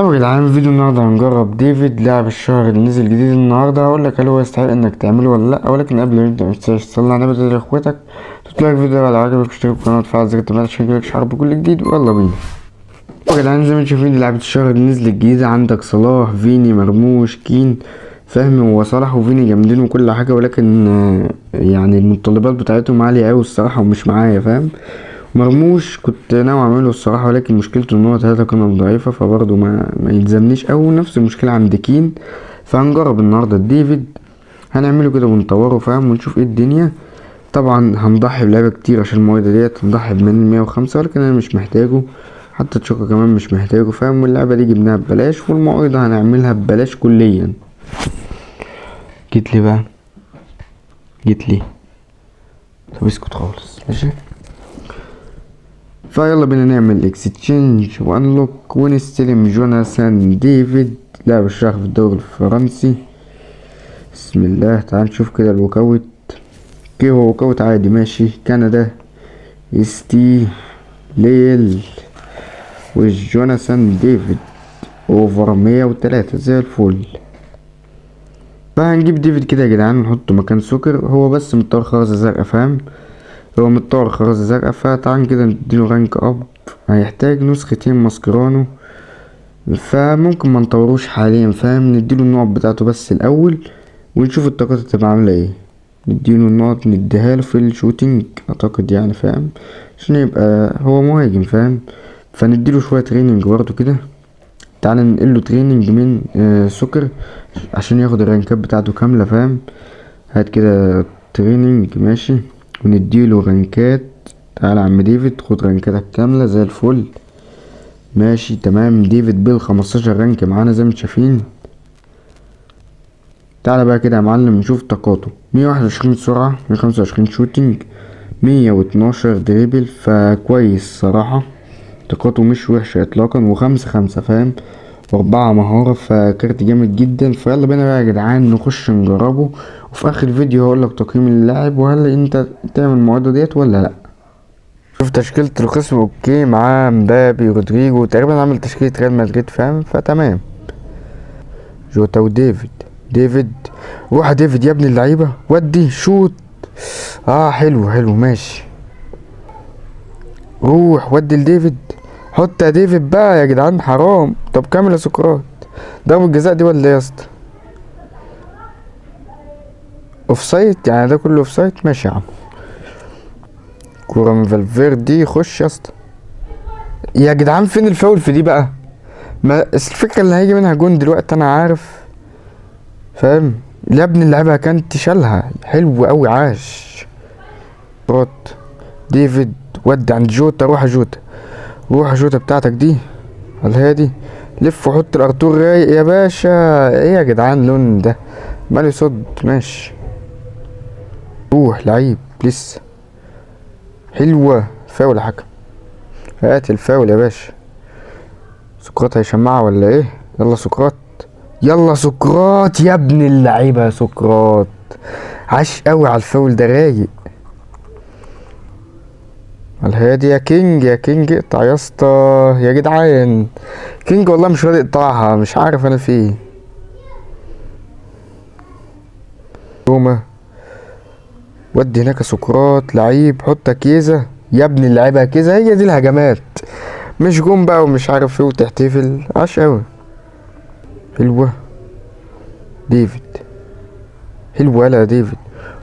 يا جدعان، فيديو النهارده هنجرب ديفيد لاعب الشهر اللي نزل جديد النهارده. هقولك هل هو يستحق انك تعمله ولا لا، ولكن قبل ما نبدا متنساش تصلي على النبي لاخواتك، تطلع الفيديو لو عجبك، اشترك في القناه وتفعل زر التنبيهات عشان يجيلك شعار بكل جديد. ويلا بينا يا جدعان. زي ما انتم شايفين لعبة الشهر اللي نزل الجديد، عندك صلاح، فيني، مرموش، كين، فهمي. هو صلاح وفيني جامدين وكل حاجه، ولكن يعني المتطلبات بتاعتهم عاليه اوي الصراحه ومش معايا، فاهم. مرموش كنت ناوي اعمله الصراحه، ولكن مشكلته ان هو 3 قيمة ضعيفه، فبرضه ما يلزمنيش اوي. نفس المشكله عند كين. فهنجرب النهارده ديفيد، هنعمله كده ونطوره، فاهم، ونشوف ايه الدنيا. طبعا هنضحي بلعبة كتير عشان المويدة ديت، هنضحي بمن 105، ولكن انا مش محتاجه. حتى تشوكا كمان مش محتاجه، فاهم. واللعبة دي جبناها ببلاش، والمويدة هنعملها ببلاش كليا. جيت لي بقى، جيت لي. طب اسكت خالص، ماشي. فيلا بينا نعمل اكستشينج وانلوك ونستلم جوناثان ديفيد لاعب الشهر في الدوري الفرنسي. بسم الله. تعال نشوف كده الوكاوت. اوكي، هو وكاوت عادي ماشي. كندا، استي، ليل، وجوناثان ديفيد اوفر 103 زي الفل. فهنجيب ديفيد كده يا جدعان، نحطه مكان سكر. هو بس متطور خرزة زرقا، فاهم. هو متطور خرزة زرقا، فتعال كده نديله رانك اب. هيحتاج نسختين ماسكرانو، فممكن ما نطوروش حاليا، فاهم. نديله النقط بتاعته بس الاول، ونشوف الطاقات هتبقى عامله ايه. نديله النقط، نديها له في الشوتينج اعتقد، يعني فاهم، عشان يبقى هو مهاجم، فاهم. فنديله شويه تريننج برضه كده. تعال ننقله تريننج من سكر عشان ياخد الرانكات بتاعته كامله، فاهم. هات كده تريننج ماشي، ونديله رانكات. تعال يا عم ديفيد، خد رانكاتك كامله زي الفل. ماشي تمام. ديفيد بال15 رانك معانا زي ما انتم شايفين. تعالى بقى كده يا معلم نشوف طاقاته. 121 سرعة، 125 شوتينج، 112 دريبل، فكويس صراحة. طاقاته مش وحشة اطلاقا، و5 فاهم، و4 مهارة، فكارت جامد جدا. فيلا بينا بقى يا جدعان نخش نجربه، وفي اخر الفيديو هقولك تقييم اللاعب وهل انت تعمل المعادلة ديت ولا لا. شوف تشكيلة الخصم، اوكي، معاه مبابي، رودريجو، تقريبا عامل تشكيلة ريال مدريد، فاهم، فتمام. جوتا وديفيد. ديفيد، روح يا ديفيد يا ابن اللعيبة، ودي شوت. حلو حلو ماشي. روح ودي لديفيد، حط يا ديفيد بقى يا جدعان، حرام. طب كامل يا سقراط، ضربة الجزاء دي ولا ايه يا اسطى؟ اوف سايد يعني، ده كله اوف سايد، ماشي يا عم. كورة من فالفيردي، خش يا اسطى. يا جدعان فين الفاول في دي بقى؟ ما الفكرة اللي هيجي منها جون دلوقتي انا عارف، فاهم. يا ابن اللعيبة كانت شالها حلو قوي، عاش. روت ديفيد، ودي عند جوتا، روح يا جوتا، روح يا جوتا بتاعتك دي على الهادي. لف وحط الارتور رايق يا باشا. ايه يا جدعان اللون ده ماله يصد، ماشي. روح لعيب لسه. حلوة، فاول يا حكم، هات الفاول يا باشا. سقراط هيشمعها ولا ايه؟ يلا سقراط، يلا سقراط يا ابن اللعيبة يا سقراط. عاش قوي على الفاول ده، رايق على الهادي يا كينج. يا كينج اقطع يا اسطى يا جدعان. كينج والله مش راضي يقطعها، مش عارف انا فيه. روما، ودي هناك سقراط لعيب، حط كيزة يا ابن اللعيبة. كيزة هي دي الهجمات، مش جون بقى ومش عارف ايه وتحتفل. عاش قوي. حلوة ديفيد، حلوة يا ديفيد.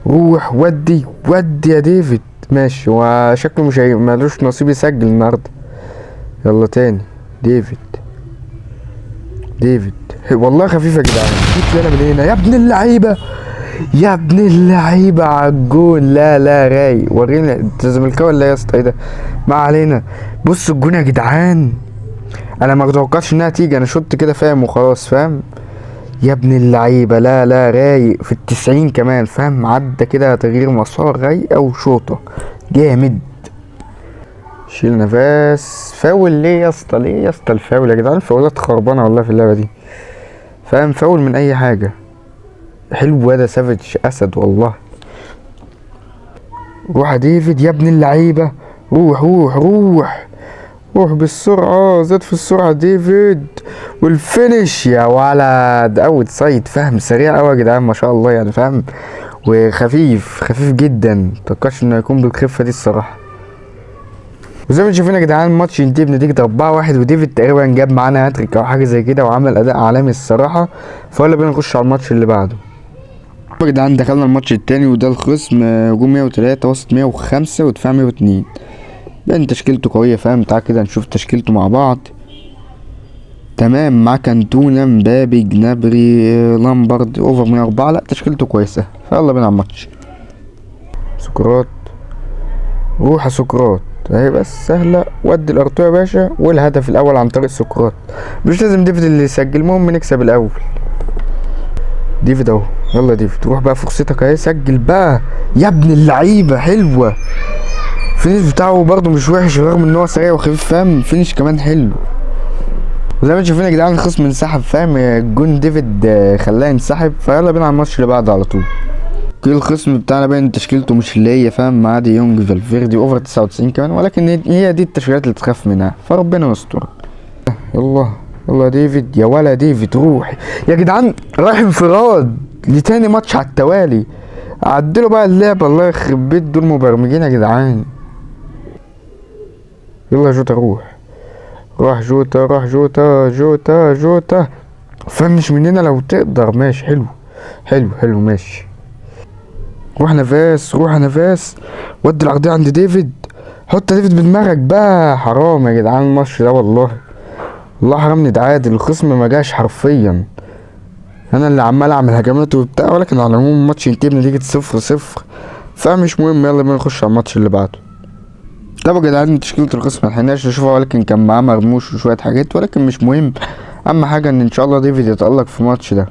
روح ودي ودي يا ديفيد، ماشي. وشكله مش مالوش نصيب يسجل النهارده. يلا تاني ديفيد. ديفيد والله خفيف يا جدعان. جيت انا من هنا يا ابن اللعيبه، يا ابن اللعيبه على الجون. لا لا رايق. ورينا انت زملكاوي ولا يا اسطى؟ ايه ده؟ ما علينا. بص الجون يا جدعان، انا ما اتوقعتش انها تيجي. انا شوت كده فاهم وخلاص، فاهم. يا ابن اللعيبه، لا لا رايق في ال90 كمان، فاهم. عدى كده تغيير مسار رايقه وشوطه جامد. شيل نفس. فاول ليه يا اسطى؟ ليه يا اسطى الفاول يا جدعان؟ الفاولات خربانه والله في اللعبه دي، فاهم. فاول من اي حاجه. حلو ده سافيتش اسد والله. روح يا ديفيد يا ابن اللعيبه، روح روح روح. روح بالسرعة، زاد في السرعة ديفيد، والفينش يا ولد اوت سايد. فاهم سريع اوي يا جدعان ما شاء الله يعني فاهم، وخفيف خفيف جدا، متوقعش انه يكون بالخفة دي الصراحة. وزي ما شايفين يا جدعان الماتش ينتهي بنتيجة 4-1، وديفيد تقريبا جاب معانا هاتريك او حاجة زي كده وعمل اداء عالمي الصراحة. فيلا بينا نخش على الماتش اللي بعده. يا جدعان دخلنا الماتش التاني، وده الخصم هجوم 103 وسط 105 ودفاع 102. بان تشكيلته قوية فاهم. تعال كده نشوف تشكيلته مع بعض. تمام، معاه كانتونا، مبابي، جنابري، لامبرد، اوفر 104. لا تشكيلته كويسة. فيلا بينا على الماتش. سكرات، روح يا سكرات اهي بس سهلة. ودي الارتو يا باشا، والهدف الاول عن طريق سكرات. مش لازم ديفيد اللي يسجل، المهم نكسب الاول. ديفيد اهو، يلا ديفيد روح بقى فرصتك اهي، سجل بقى يا ابن اللعيبة. حلوة، الفينش بتاعه برضه مش وحش رغم ان هو سريع وخفيف فاهم. الفينش كمان حلو. وزي ما انتم شايفين يا جدعان الخصم انسحب فاهم، الجون ديفيد خلاه ينسحب. فيلا بينا على الماتش اللي بعده على طول. كل الخصم بتاعنا باين تشكيلته مش اللي هي فاهم. معاه دي يونج، فالفيردي، اوفر 99 كمان، ولكن هي دي التشكيلات اللي تخاف منها، فربنا يستر. يلا يلا ديفيد يا ولا ديفيد روح يا جدعان. رايح انفراد لتاني ماتش على التوالي. عدلوا بقى اللعبة، الله يخرب بيت دول مبرمجين يا جدعان. يلا يا جوتا روح، روح جوتا، روح جوتا جوتا جوتا. فنش مننا لو تقدر. ماشي حلو حلو حلو ماشي. روح نفاس، روح نفاس. ودي العرضية عند ديفيد. حط ديفيد بدماغك بقى. حرام يا جدعان الماتش ده والله، والله حرام نتعادل. الخصم ما جاش حرفيا، انا اللي عمال اعمل هجمات وبتاع. ولكن على العموم الماتش ينتهي بنتيجة 0-0، فمش مهم. يلا بينا نخش على الماتش اللي بعده. طب يا جدعان تشكيلة الخصم ملحقناش نشوفها، ولكن كان معاه مرموش وشوية حاجات، ولكن مش مهم. اهم حاجة ان شاء الله ديفيد يتألق في الماتش ده.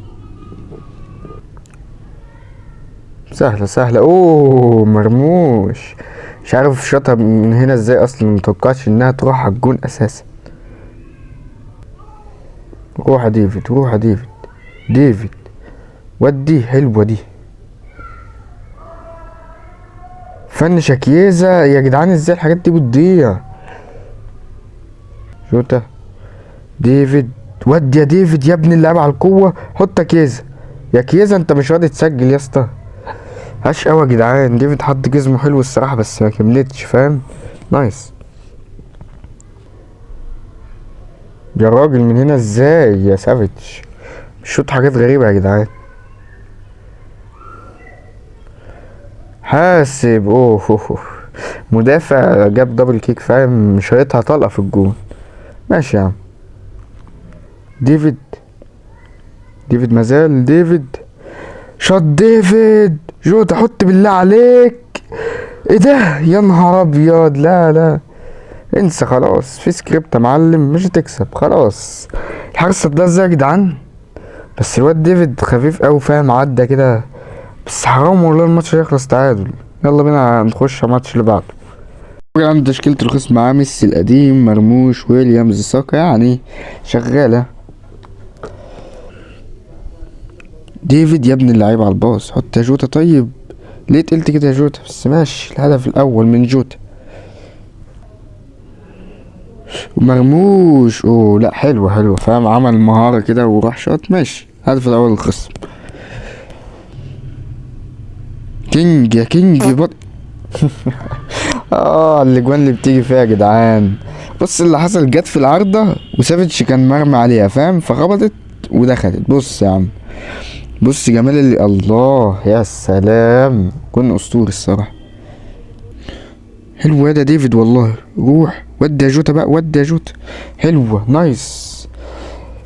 سهلة سهلة. اوه مرموش، مش عارف شاطها من هنا ازاي اصلا، متوقعش انها تروح على الجون اساسا. روح يا ديفيد، روح يا ديفيد. ديفيد ودي حلوة دي. فنش كييزا يا جدعان، ازاي الحاجات دي بتضيع. شوطة ديفيد، ودي يا ديفيد يا ابن اللعيبة على القوة. حط كييزا يا كييزا، انت مش راضي تسجل يا اسطى. هش قوي يا جدعان. ديفيد حط جسمه حلو الصراحة بس ما كملتش فاهم. نايس يا راجل. من هنا ازاي يا سافيتش، شوط حاجات غريبة يا جدعان. حاسب اوه أوه. مدافع جاب دبل كيك فاهم، مش هيقطع طلقة في الجون. ماشي يا عم. ديفيد، ديفيد مازال ديفيد. شوت ديفيد. جوتا حط بالله عليك. ايه ده يا نهار ابيض. لا لا انسى خلاص، في سكريبت يا معلم، مش هتكسب خلاص. الحارس ده ازاي يا جدعان. بس الواد ديفيد خفيف اوي فاهم، عدى كده. بس حرام والله الماتش هيخلص تعادل. يلا بينا نخش على الماتش اللي بعده. عند تشكيلة الخصم معاه ميسي القديم، مرموش، ويليامز، ساكا، يعني شغالة. ديفيد يا ابن اللعيبة على الباص. حط يا جوتا. طيب ليه تقلت كده يا جوتا، بس ماشي. الهدف الأول من جوتا. ومرموش اوه لا حلوة حلوة فاهم، عمل مهارة كده وراح شاط. ماشي الهدف الأول للخصم. كينج يا كينج الاجوان اللي بتيجي فيها يا جدعان. بص اللي حصل، جت في العارضة وسافيتش كان مرمي عليها فاهم، فخبطت ودخلت. بص يا عم، بص جمال اللي الله يا سلام. كن اسطوري الصراحة. حلو ده ديفيد والله. روح ودي يا جوتا بقى، ودي يا جوتا. حلوة نايس.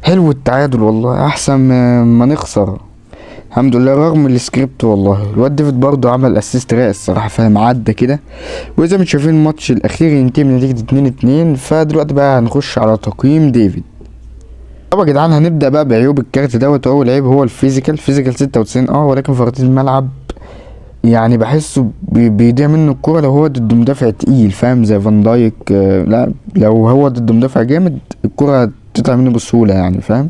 حلو التعادل والله، احسن ما نخسر. الحمد لله رغم السكريبت والله. الواد ديفيد برضه عمل اسيست رايق الصراحه فاهم، عدى كده. وزي ما انتم شايفين الماتش الاخير ينتهي بنتيجه 2-2. فدلوقتي بقى هنخش على تقييم ديفيد. طب يا جدعان هنبدا بقى بعيوب الكارت دوت. اول عيب هو الفيزيكال 96 ولكن في خريطة الملعب يعني بحسه بيضيع منه الكوره لو هو ضد مدافع تقيل فاهم زي فان دايك. لا لو هو ضد مدافع جامد الكوره تطلع منه بسهوله يعني فاهم.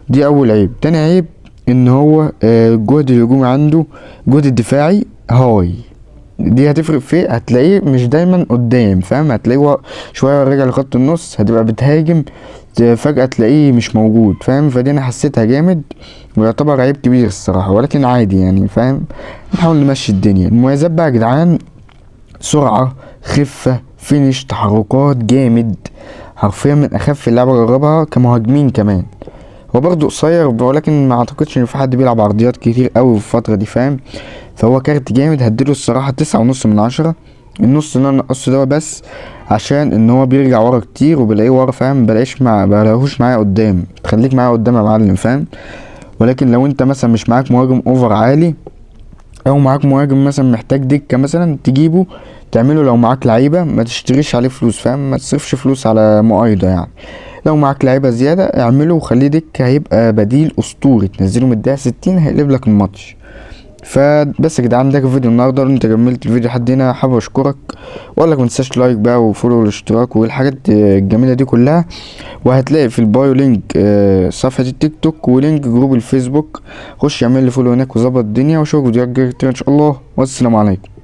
دي اول عيب. تاني عيب ان هو الجهد الهجومي عنده، الجهد الدفاعي هاي دي هتفرق فيه، هتلاقيه مش دايما قدام، فاهم؟ هتلاقيه شويه راجع لخط النص، هتبقى بتهاجم فجأة تلاقيه مش موجود، فاهم؟ فدي انا حسيتها جامد ويعتبر عيب كبير الصراحة، ولكن عادي يعني، فاهم؟ نحاول نمشي الدنيا. المميزات بقى يا جدعان: سرعة، خفة، فينش، تحركات، جامد، حرفيا من اخف اللعبة جربها كمهاجمين كمان. هو برضه قصير ولكن ما اعتقدش ان في حد بيلعب عرضيات كتير قوي في الفترة دي، فاهم؟ فهو كارت جامد، هديله الصراحة 9.5 من 10. النص اللي انا نقصته ده بس عشان ان هو بيرجع ورا كتير وبلاقيه ورا، فاهم؟ بلاقيهوش معايا قدام. خليك معايا قدام يا معلم، فاهم؟ ولكن لو انت مثلا مش معاك مهاجم اوفر عالي، او معاك مهاجم مثلا محتاج دكة مثلا تجيبه تعمله، لو معاك لعيبة ما تشتريش عليه فلوس، فاهم؟ ما تصرفش فلوس على مؤيدة يعني. لو معاك لعيبة زيادة اعمله وخليه دكة، هيبقى بديل اسطوري، تنزله من الدقيقة 60 هيقلب لك الماتش. فبس يا جدعان، ده كان فيديو النهارده. لو انت كملت الفيديو لحد هنا حابب اشكرك، واقول لك متنساش لايك بقى وفولو والاشتراك والحاجات الجميله دي كلها. وهتلاقي في البايو لينك صفحه التيك توك ولينك جروب الفيسبوك، خش اعمل لي فولو هناك وظبط الدنيا، واشوفك فيديوهات جايه كتير ان شاء الله، والسلام عليكم.